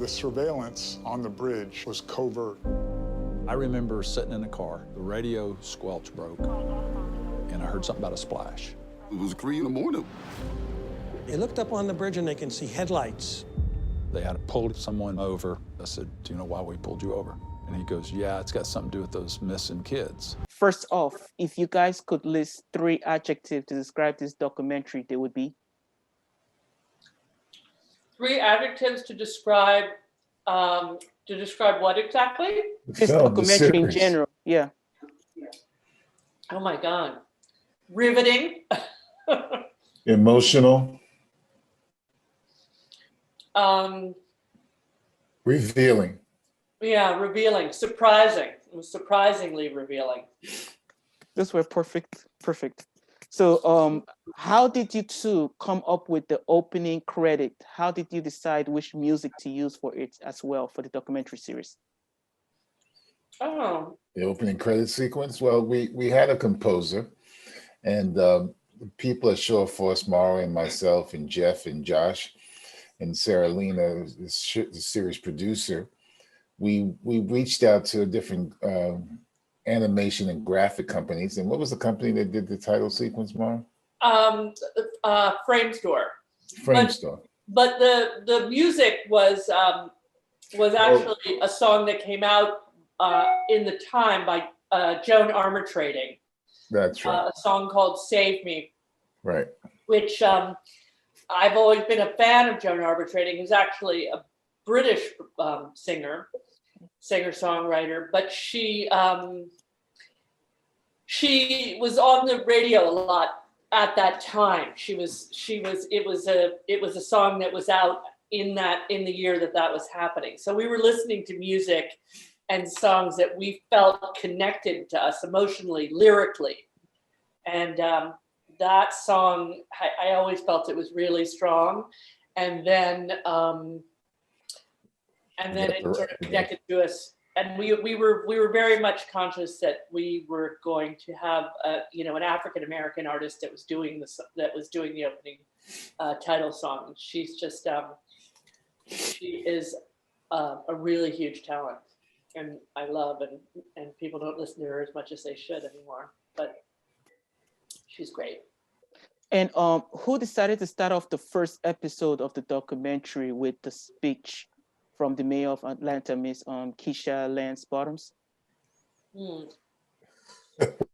The surveillance on the bridge was covert. I remember sitting in a car, the radio squelch broke, and I heard something about a splash. It was 3 in the morning. They looked up on the bridge and they can see headlights. They had pulled someone over. I said, "Do you know why we pulled you over?" And he goes, "Yeah, it's got something to do with those missing kids." First off, if you guys could list 3 adjectives to describe this documentary, they would be? 3 adjectives to describe what exactly? This documentary in general, yeah. Oh my God. Riveting. Emotional. Revealing. Yeah, revealing, surprising. It was surprisingly revealing. Those were perfect. So how did you two come up with the opening credit? How did you decide which music to use for it as well, for the documentary series? Oh. The opening credit sequence? Well, we had a composer, and the people at Show of Force, Maro and myself and Jeff and Josh and Sarah Lena, the series producer, we reached out to different animation and graphic companies. And what was the company that did the title sequence, Mara? Frame Store. Frame Store. But the music was actually a song that came out in the time by Joan Armatrading. That's right. A song called Save Me. Right. Which I've always been a fan of Joan Armatrading, who's actually a British singer-songwriter, but she was on the radio a lot at that time. It was a song that was out in the year that was happening. So we were listening to music and songs that we felt connected to us emotionally, lyrically. And that song, I always felt it was really strong. And then it sort of connected to us. And we were very much conscious that we were going to have an African-American artist that was doing the opening title song. She's just she is a really huge talent, and I love and people don't listen to her as much as they should anymore, but she's great. And who decided to start off the first episode of the documentary with the speech from the mayor of Atlanta, Miss Keisha Lance Bottoms?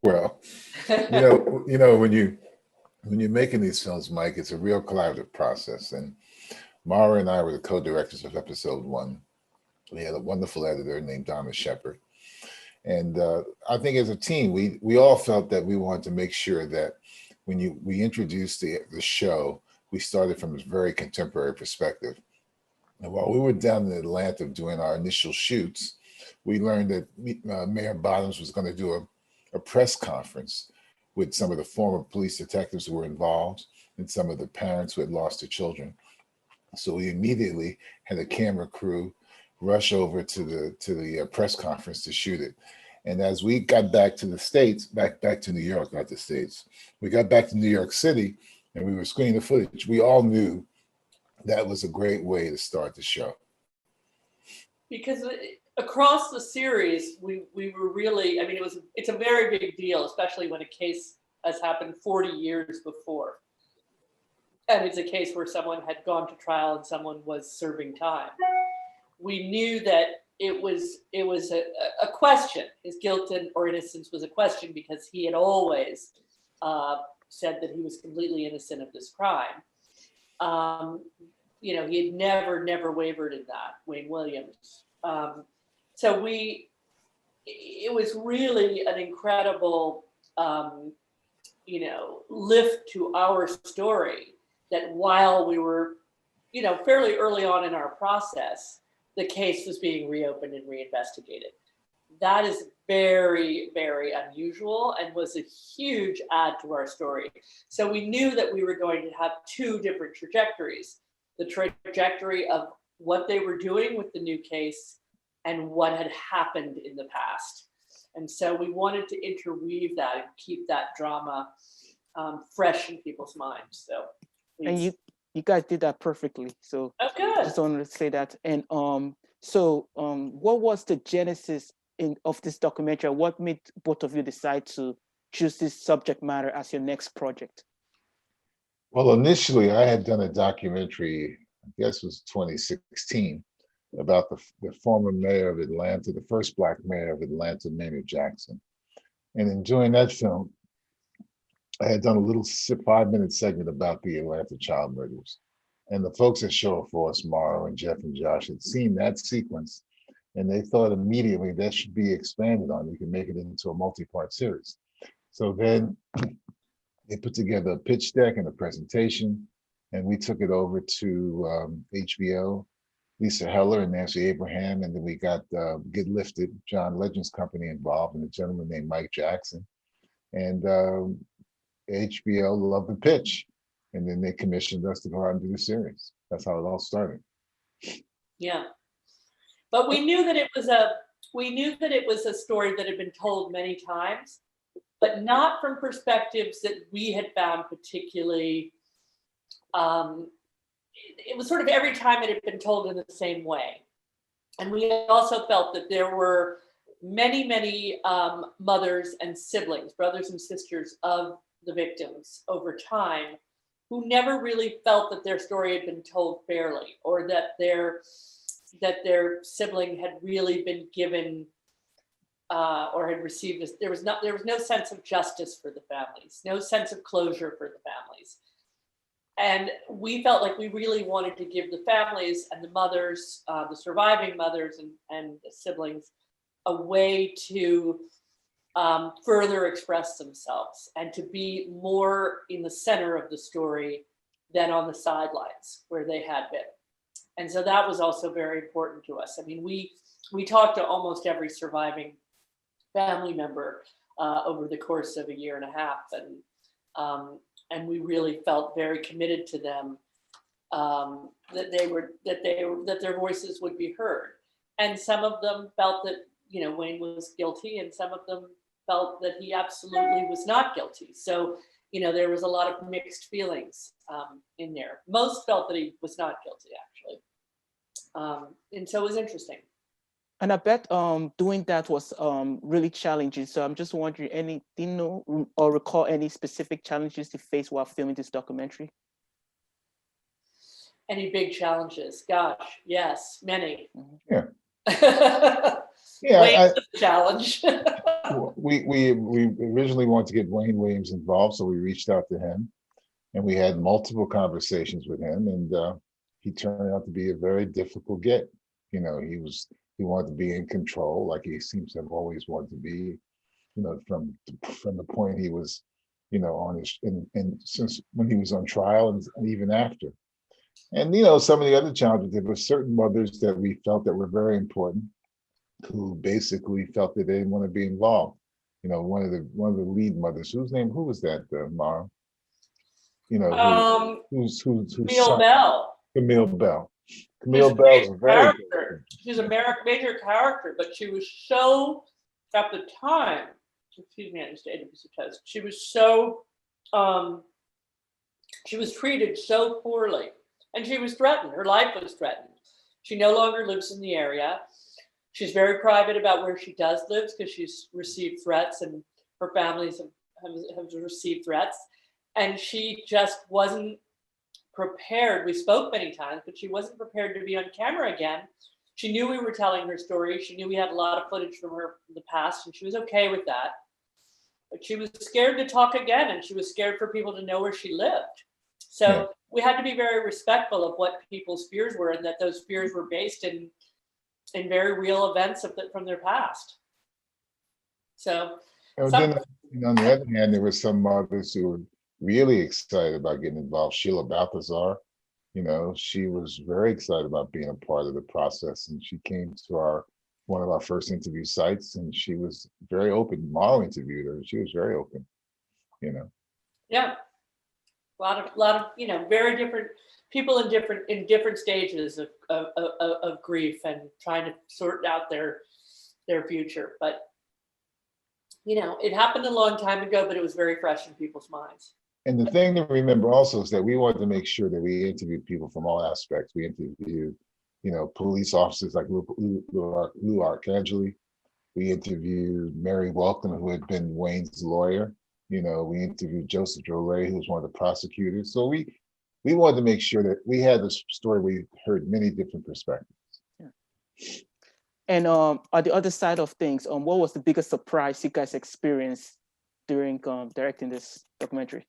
Well, you know, when you're making these films, Mike, it's a real collaborative process. And Mara and I were the co-directors of episode 1. We had a wonderful editor named Donna Shepard. And I think as a team, we all felt that we wanted to make sure that when we introduced the show, we started from a very contemporary perspective. And while we were down in Atlanta doing our initial shoots, we learned that Mayor Bottoms was going to do a press conference with some of the former police detectives who were involved and some of the parents who had lost their children. So we immediately had a camera crew rush over to the press conference to shoot it. And as we got back to the States, back to New York, not the States, we got back to New York City and we were screening the footage. We all knew that was a great way to start the show. Because across the series, we were really, I mean, it's a very big deal, especially when a case has happened 40 years before. And it's a case where someone had gone to trial and someone was serving time. We knew that it was a question. His guilt or innocence was a question because he had always said that he was completely innocent of this crime. He had never wavered in that, Wayne Williams. So it was really an incredible, lift to our story that while we were, fairly early on in our process, the case was being reopened and reinvestigated. That is very, very unusual and was a huge add to our story. So we knew that we were going to have 2 different trajectories, the trajectory of what they were doing with the new case and what had happened in the past. And so we wanted to interweave that and keep that drama fresh in people's minds. So and you guys did that perfectly. So Oh, good. just wanted to say that. And what was the genesis of this documentary? What made both of you decide to choose this subject matter as your next project? Well, initially, I had done a documentary, I guess it was 2016, about the former mayor of Atlanta, the first Black mayor of Atlanta, Maynard Jackson. And in doing that film, I had done a little 5-minute segment about the Atlanta child murders. And the folks at Show Force, Maro and Jeff and Josh, had seen that sequence, and they thought immediately that should be expanded on. You can make it into a multi-part series. So then they put together a pitch deck and a presentation, and we took it over to HBO, Lisa Heller and Nancy Abraham, and then we got Get Lifted, John Legend's company involved, and a gentleman named Mike Jackson. And HBO loved the pitch, and then they commissioned us to go out and do the series. That's how it all started. Yeah, but we knew that it was a story that had been told many times, but not from perspectives that we had found particularly. It was sort of every time it had been told in the same way, and we also felt that there were many mothers and siblings, brothers and sisters of the victims over time, who never really felt that their story had been told fairly, or that their sibling had really been given or had received this. There was no sense of justice for the families, no sense of closure for the families. And we felt like we really wanted to give the families and the mothers, the surviving mothers and the siblings, a way to further express themselves and to be more in the center of the story than on the sidelines where they had been. And so that was also very important to us. I mean, we talked to almost every surviving family member over the course of a year and a half, and we really felt very committed to them, that their voices would be heard. And some of them felt that Wayne was guilty, and some of them felt that he absolutely was not guilty. So there was a lot of mixed feelings in there. Most felt that he was not guilty, actually, and so it was interesting. And I bet doing that was really challenging. So I'm just wondering, do you know or recall any specific challenges you faced while filming this documentary? Any big challenges? Gosh, yes, many. Yeah. Wayne was a challenge. we originally wanted to get Wayne Williams involved, so we reached out to him, and we had multiple conversations with him, and he turned out to be a very difficult get. He wanted to be in control, like he seems to have always wanted to be, from the point he was, on his, and since when he was on trial and even after. And, some of the other challenges, there were certain mothers that we felt that were very important, who basically felt that they didn't want to be involved. One of the lead mothers, who was that, Mara? Who's Camille Bell. Camille Bell. Camille Bell's a very character. She's a major character, but she was so, at the time, excuse me, I just ate a piece of toast. She was so, she was treated so poorly, and she was threatened. Her life was threatened. She no longer lives in the area. She's very private about where she does live because she's received threats, and her families have received threats, and she just wasn't prepared. We spoke many times, but she wasn't prepared to be on camera again. She knew we were telling her story. She knew we had a lot of footage from her from the past, and she was okay with that. But she was scared to talk again, and she was scared for people to know where she lived. So we had to be very respectful of what people's fears were, and that those fears were based in very real events from their past. So, and then, on the other hand, there were some mothers who were really excited about getting involved. Sheila Balthazar, she was very excited about being a part of the process, and she came to one of our first interview sites, and she was very open. Maro interviewed her, and she was very open. Yeah, a lot of very different people in different stages of grief and trying to sort out their future. But it happened a long time ago, but it was very fresh in people's minds. And the thing to remember also is that we wanted to make sure that we interviewed people from all aspects. We interviewed, police officers like Lou Arcangeli. We interviewed Mary Welcome, who had been Wayne's lawyer. We interviewed Joseph Drolet, who was one of the prosecutors. So we wanted to make sure that we had this story. We heard many different perspectives. Yeah. And on the other side of things, what was the biggest surprise you guys experienced during directing this documentary?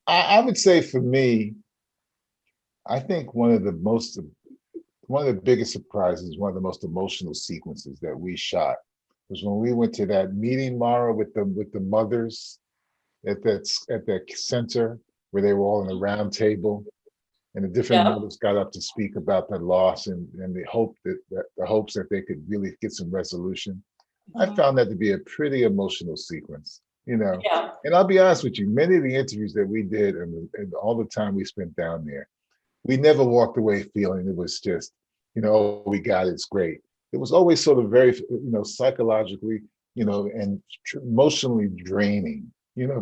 I would say for me, I think one of the biggest surprises, one of the most emotional sequences that we shot was when we went to that meeting, Mara, with the mothers at that center where they were all in a round table, and the different mothers got up to speak about their loss and the hopes that they could really get some resolution. I found that to be a pretty emotional sequence, Yeah. And I'll be honest with you, many of the interviews that we did and all the time we spent down there, we never walked away feeling it was just, oh, we got it, it's great. It was always sort of very, psychologically, and emotionally draining,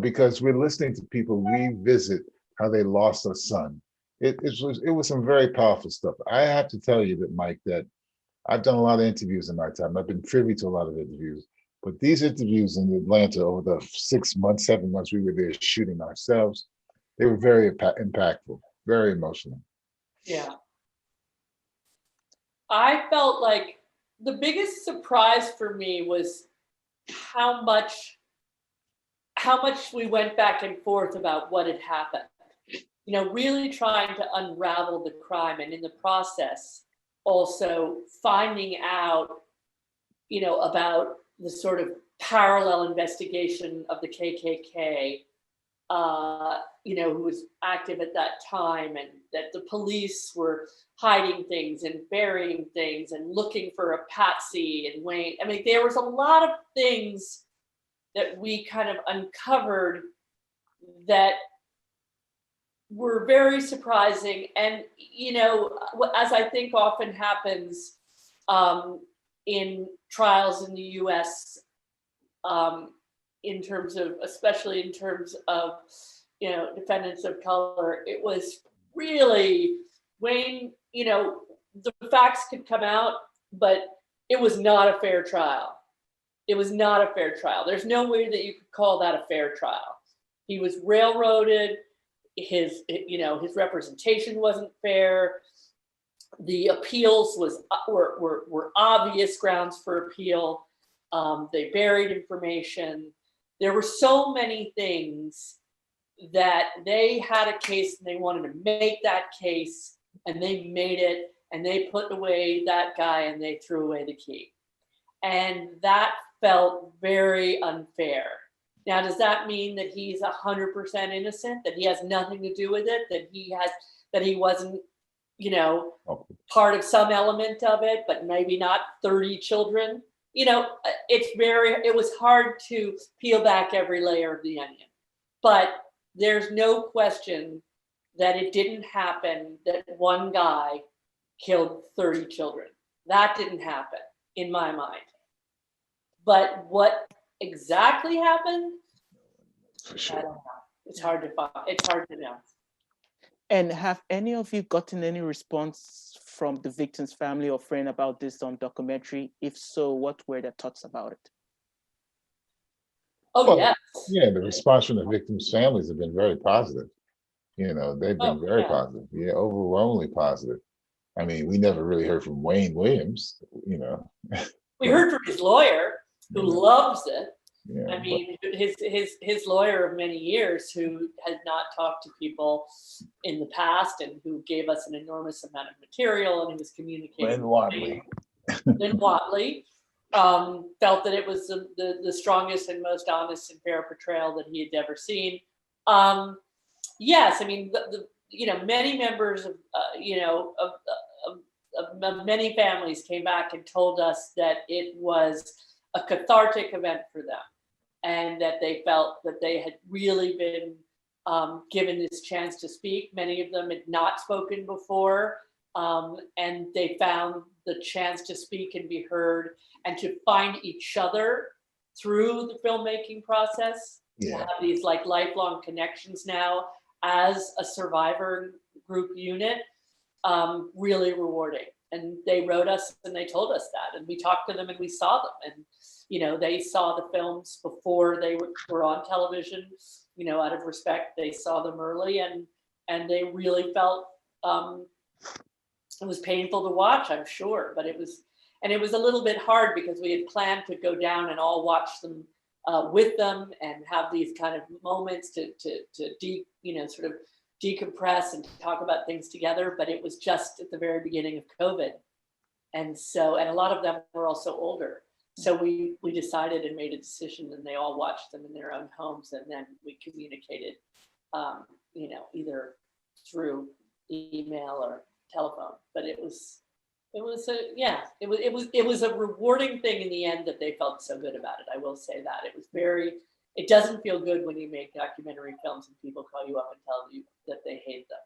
because we're listening to people revisit how they lost a son. It was some very powerful stuff. I have to tell you that, Mike, that I've done a lot of interviews in my time. I've been privy to a lot of interviews, but these interviews in Atlanta over the 6 months, 7 months we were there shooting ourselves, they were very impactful, very emotional. Yeah. I felt like the biggest surprise for me was how much we went back and forth about what had happened. Really trying to unravel the crime, and in the process also finding out, about the sort of parallel investigation of the KKK, who was active at that time, and that the police were hiding things and burying things and looking for a patsy and Wayne. I mean, there was a lot of things that we kind of uncovered that were very surprising. And, as I think often happens in trials in the US, especially in terms of, defendants of color, it was really Wayne, the facts could come out, but it was not a fair trial. It was not a fair trial. There's no way that you could call that a fair trial. He was railroaded. His representation wasn't fair. The appeals were obvious grounds for appeal. They buried information. There were so many things that they had a case and they wanted to make that case, and they made it, and they put away that guy and they threw away the key. And that felt very unfair. Now, does that mean that he's 100% innocent, that he has nothing to do with it, that he wasn't, part of some element of it, but maybe not 30 children? It was hard to peel back every layer of the onion. But there's no question that it didn't happen, that one guy killed 30 children. That didn't happen in my mind. But what exactly happened? For sure. I don't know. It's hard to find. It's hard to know. And have any of you gotten any response from the victim's family or friend about this documentary? If so, what were their thoughts about it? Oh, yes. Yeah, the response from the victims' families have been very positive. They've been very positive. Yeah, overwhelmingly positive. I mean, we never really heard from Wayne Williams, We heard from his lawyer, who loves it. Yeah, I mean, his lawyer of many years, who had not talked to people in the past and who gave us an enormous amount of material, and he was communicating. Lynn Watley. Lynn Watley felt that it was the strongest and most honest and fair portrayal that he had ever seen. Yes, I mean, many members of many families came back and told us that it was a cathartic event for them, and that they felt that they had really been given this chance to speak. Many of them had not spoken before, and they found the chance to speak and be heard and to find each other through the filmmaking process, to Yeah. have these like lifelong connections now as a survivor group unit, really rewarding. And they wrote us and they told us that, and we talked to them and we saw them, and they saw the films before they were on television. Out of respect, they saw them early, and they really felt it was painful to watch, I'm sure, but it was a little bit hard because we had planned to go down and all watch them with them and have these kind of moments to sort of decompress and talk about things together. But it was just at the very beginning of COVID, and a lot of them were also older. So we decided and made a decision, and they all watched them in their own homes, and then we communicated, either through email or telephone. But it was a rewarding thing in the end that they felt so good about it. I will say that it doesn't feel good when you make documentary films and people call you up and tell you that they hate them.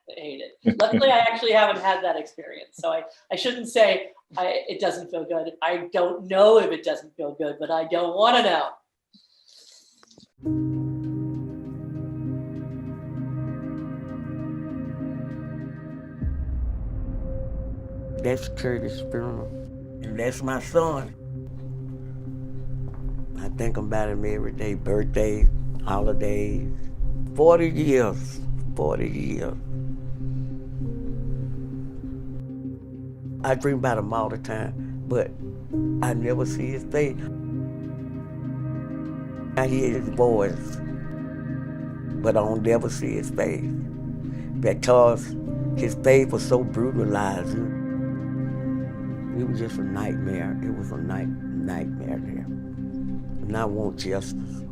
They hate it. Luckily, I actually haven't had that experience. So I shouldn't say it doesn't feel good. I don't know if it doesn't feel good, but I don't want to know. That's Curtis' funeral, and that's my son. I think about him every day, birthdays, holidays. 40 years. I dream about him all the time, but I never see his face. I hear his voice, but I don't never see his face because his face was so brutalizing. It was just a nightmare. It was a nightmare there. And I want justice.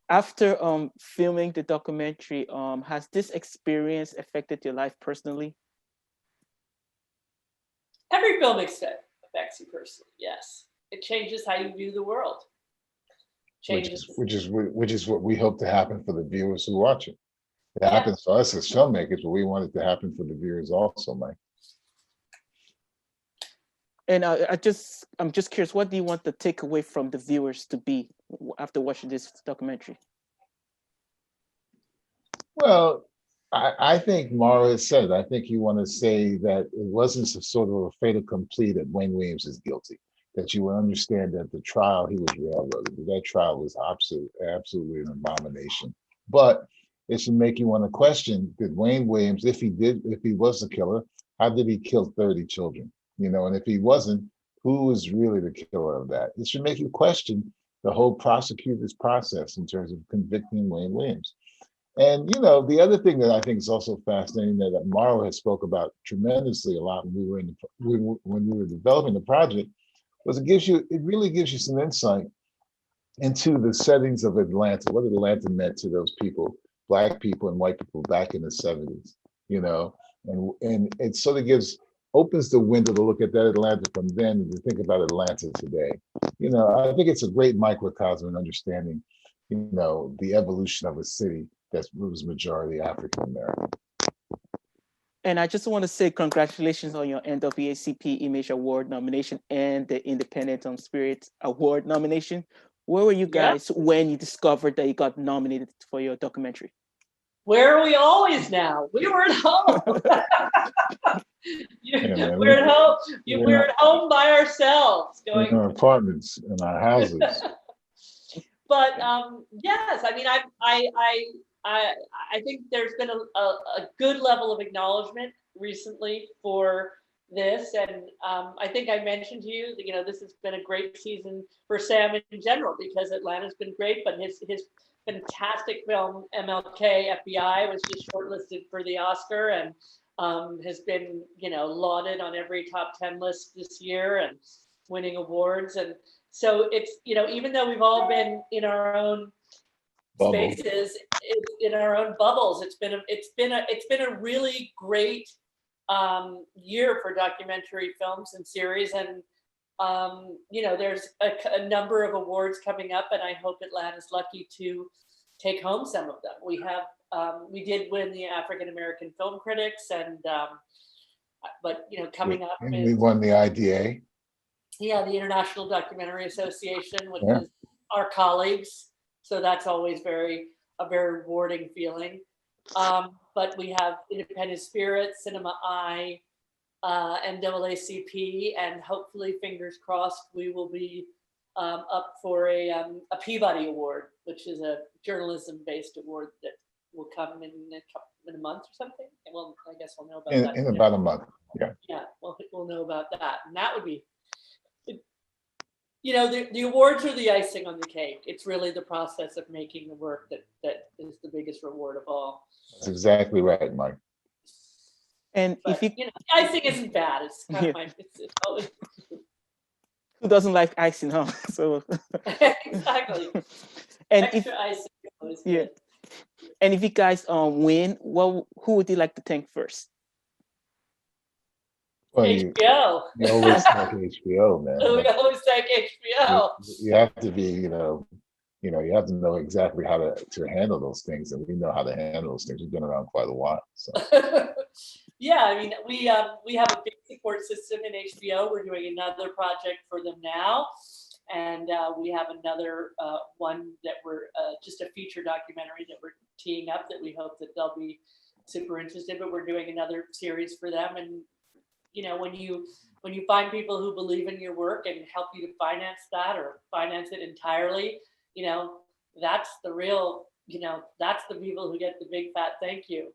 After filming the documentary, has this experience affected your life personally? Every film affects you personally. Yes, it changes how you view the world. Changes. Which is what we hope to happen for the viewers who watch it. It Yeah. happens for us as filmmakers, but we want it to happen for the viewers also, Mike. And I'm just curious, what do you want the takeaway from the viewers to be after watching this documentary? Well, I think Maro has said, I think you want to say that it wasn't sort of a fait accompli that Wayne Williams is guilty, that you would understand that the trial, he was railroaded, that trial was absolutely an abomination. But it should make you want to question, did Wayne Williams, if he was the killer, how did he kill 30 children? And if he wasn't, who was really the killer of that? It should make you question the whole prosecutor's process in terms of convicting Wayne Williams. And the other thing that I think is also fascinating that Maro has spoke about tremendously a lot when we were developing the project was it really gives you some insight into the settings of Atlanta, what Atlanta meant to those people, Black people and white people back in the 70s, and it sort of opens the window to look at that Atlanta from then and to think about Atlanta today. I think it's a great microcosm in understanding, the evolution of a city that was majority African American. And I just want to say congratulations on your NAACP Image Award nomination and the Independent Spirit Award nomination. Where were you guys when you discovered that you got nominated for your documentary? Where are we always now? We were at home. We're at home. We're at home by ourselves, going in our apartments, in our houses. But yes, I mean, I think there's been a good level of acknowledgement recently for this, and I think I mentioned to you that this has been a great season for Sam in general because Atlanta's been great, but his fantastic film MLK FBI was just shortlisted for the Oscar and has been lauded on every top 10 list this year and winning awards. And so it's even though we've all been in our own spaces, in our own bubbles, it's been a really great year for documentary films and series, and there's a number of awards coming up, and I hope Atlanta's lucky to take home some of them. We did win the African American Film Critics, and but coming up, and we won the IDA. Yeah, the International Documentary Association, which Yeah. is our colleagues. So that's always a very rewarding feeling. But we have Independent Spirit, Cinema Eye, NAACP, and hopefully, fingers crossed, we will be up for a Peabody Award, which is a journalism-based award that will come in a month or something. Well, I guess we'll know about that. In about a month. Yeah. Yeah, we'll know about that, and that would be, the awards are the icing on the cake. It's really the process of making the work that is the biggest reward of all. That's exactly right, Mike. And But, if you, the icing isn't bad. It's kind of Yeah. it's always who doesn't like icing, huh? So, exactly. and if Extra icing is always yeah, good. and if you guys win, who would you like to thank first? Well, HBO. you always thank HBO, man. We always thank HBO. You have to be, you have to know exactly how to handle those things, and we know how to handle those things. We've been around quite a while. So Yeah, I mean, we have a big support system in HBO. We're doing another project for them now, and we have another one that we're just a feature documentary that we're teeing up that we hope that they'll be super interested. But we're doing another series for them, and when you find people who believe in your work and help you to finance that or finance it entirely, that's the real. That's the people who get the big fat thank you,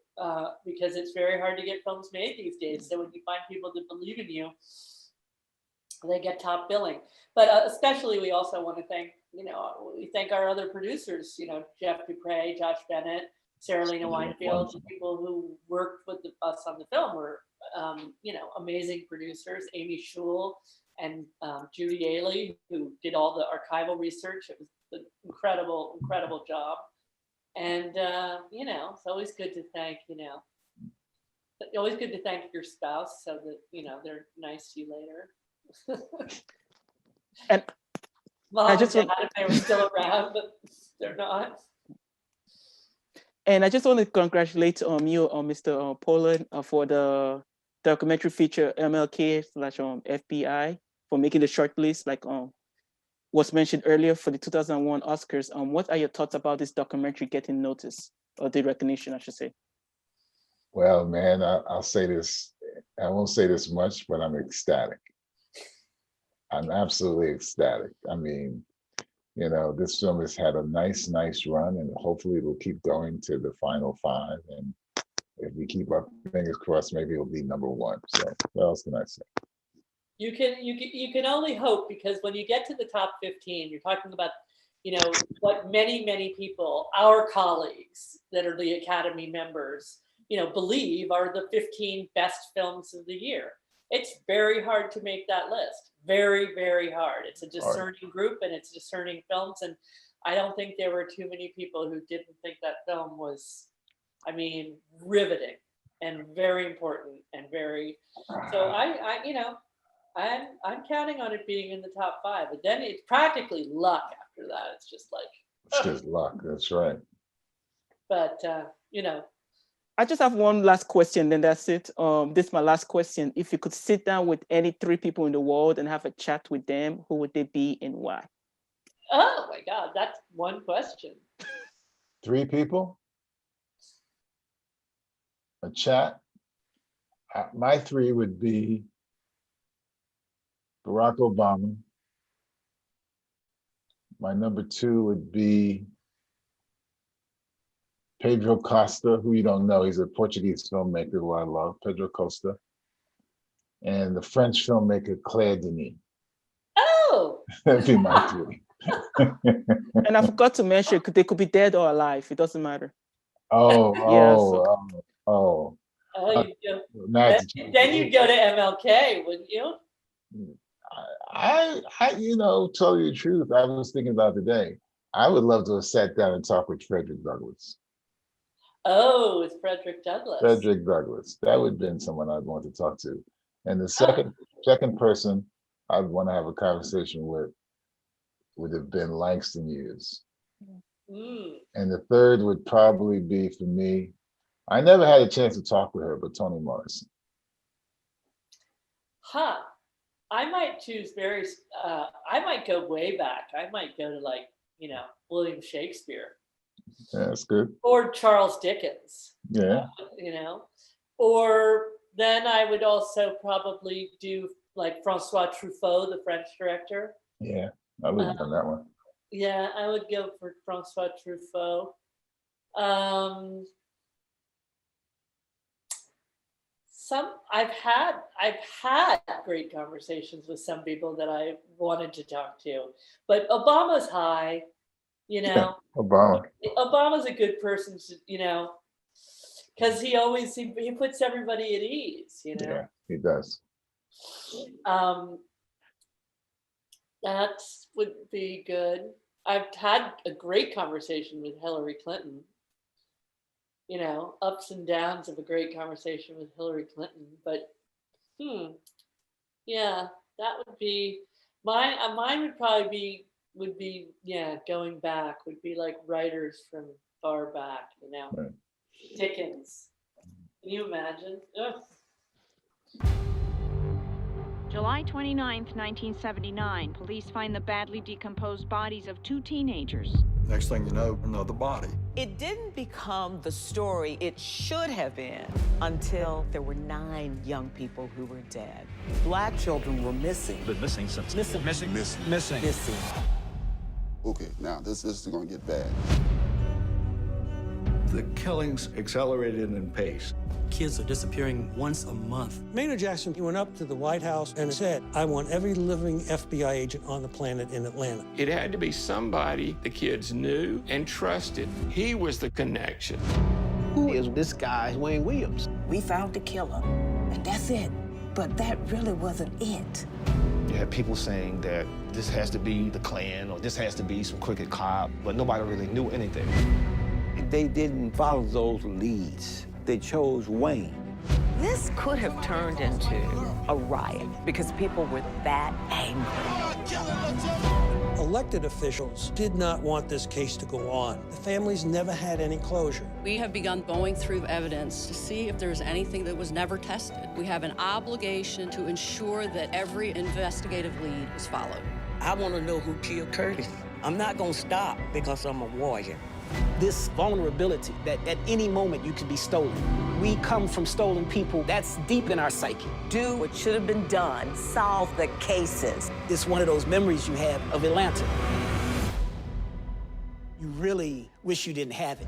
because it's very hard to get films made these days. So when you find people that believe in you, they get top billing. But especially, we also want to thank, we thank our other producers, Jeff Dupre, Josh Bennett, Sarah Lena Weinfeld, the people who worked with us on the film were, amazing producers, Amy Schul and Judy Ailey, who did all the archival research. It was an incredible, incredible job. And, it's always good to thank, always good to thank your spouse so that, they're nice to you later. And Mom I just and Dad, if they were still around, but they're not. And I just want to congratulate you, Mr. Pollard, for the documentary feature MLK/FBI for making the short list, like was mentioned earlier for the 2001 Oscars. What are your thoughts about this documentary getting notice, or the recognition, I should say? well, man, I'll say this. I won't say this much, but I'm ecstatic. I'm absolutely ecstatic. I mean, this film has had a nice run, and hopefully it'll keep going to the final 5. And if we keep our fingers crossed, maybe it'll be number 1. So what else can I say? You can only hope, because when you get to the top 15, you're talking about, what many people, our colleagues that are the Academy members, believe are the 15 best films of the year. It's very hard to make that list. Very, very hard. It's a discerning group, and it's discerning films. And I don't think there were too many people who didn't think that film was, riveting and very important and very. So I'm counting on it being in the top 5. But then it's practically luck after that. It's just like. It's just luck. That's right. But I just have one last question, then that's it. This is my last question. If you could sit down with any 3 people in the world and have a chat with them, who would they be and why? Oh my God, that's one question. 3 people? A chat? My 3 would be Barack Obama. My number 2 would be Pedro Costa, who you don't know. He's a Portuguese filmmaker who I love, Pedro Costa. And the French filmmaker Claire Denis. Oh! That'd be my 3. And I forgot to mention, they could be dead or alive. It doesn't matter. Oh. Then you'd go to MLK, wouldn't you? I tell you the truth, I was thinking about today. I would love to have sat down and talked with Frederick Douglass. Oh, it's Frederick Douglass. Frederick Douglass. That would have been someone I'd want to talk to. And the second person I'd want to have a conversation with would have been Langston Hughes. And the third would probably be, for me, I never had a chance to talk with her, but Toni Morrison. Huh. I might choose I might go way back. I might go to like, William Shakespeare Yeah, that's good. or Charles Dickens, Yeah. Or then I would also probably do like Francois Truffaut, the French director. Yeah. I would have done that one. Yeah, I would go for Francois Truffaut. I've had great conversations with some people that I wanted to talk to, but Obama's high, Yeah, Obama. Obama's a good person to, because he puts everybody at ease, Yeah, he does. That would be good. I've had a great conversation with Hillary Clinton. Ups and downs of a great conversation with Hillary Clinton. But, yeah, that would be mine. Mine would probably be going back, would be like writers from far back, Right. Dickens. Can you imagine? Ugh. July 29th, 1979, police find the badly decomposed bodies of 2 teenagers. Next thing you know, another body. It didn't become the story it should have been until there were 9 young people who were dead. Black children were missing. Been missing since. Missing. Okay, now this is going to get bad. The killings accelerated in pace. Kids are disappearing once a month. Maynard Jackson went up to the White House and said, I want every living FBI agent on the planet in Atlanta. It had to be somebody the kids knew and trusted. He was the connection. Who is this guy, Wayne Williams? We found the killer, and that's it. But that really wasn't it. You had people saying that this has to be the Klan or this has to be some crooked cop, but nobody really knew anything. They didn't follow those leads. They chose Wayne. This could have turned into a riot because people were that angry. Elected officials did not want this case to go on. The families never had any closure. We have begun going through evidence to see if there's anything that was never tested. We have an obligation to ensure that every investigative lead is followed. I want to know who killed Curtis. I'm not going to stop because I'm a warrior. This vulnerability that at any moment you could be stolen. We come from stolen people. That's deep in our psyche. Do what should have been done. Solve the cases. It's one of those memories you have of Atlanta. You really wish you didn't have it.